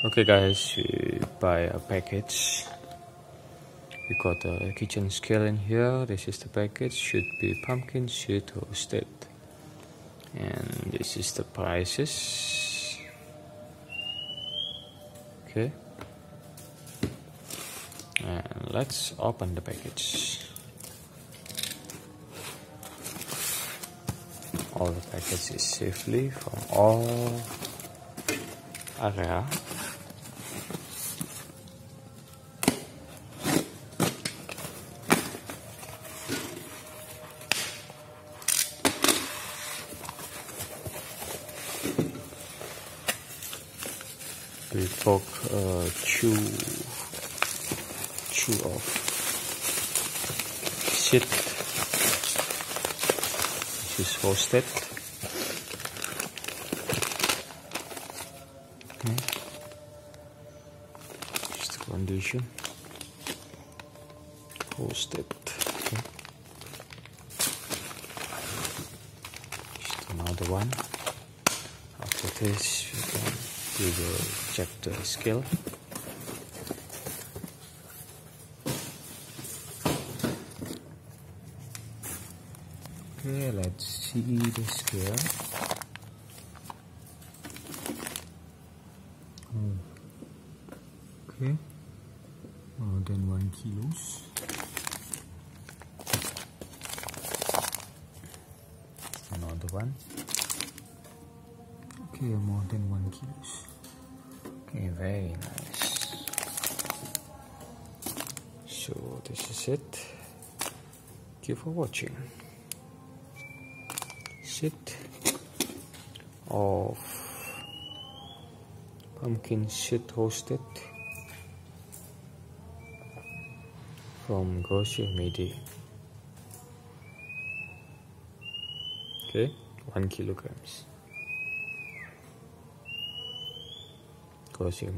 Okay guys, we buy a package. We got a kitchen scale in here. This is the package. Should be pumpkin seed roasted. And this is the prices. Okay. And let's open the package. All the package is safely from all area. We took chew off seed. This is roasted. Okay. Just the condition. Roasted. Okay. Just another one. After this, we will check the scale. Okay, let's see the scale. Okay, more than 1 kilos. Another one. Okay, more than 1 kilos. Okay, very nice. So this is it. Thank you for watching. Seed of pumpkin seed roasted from grocery. Okay, 1 kilograms. Grocery.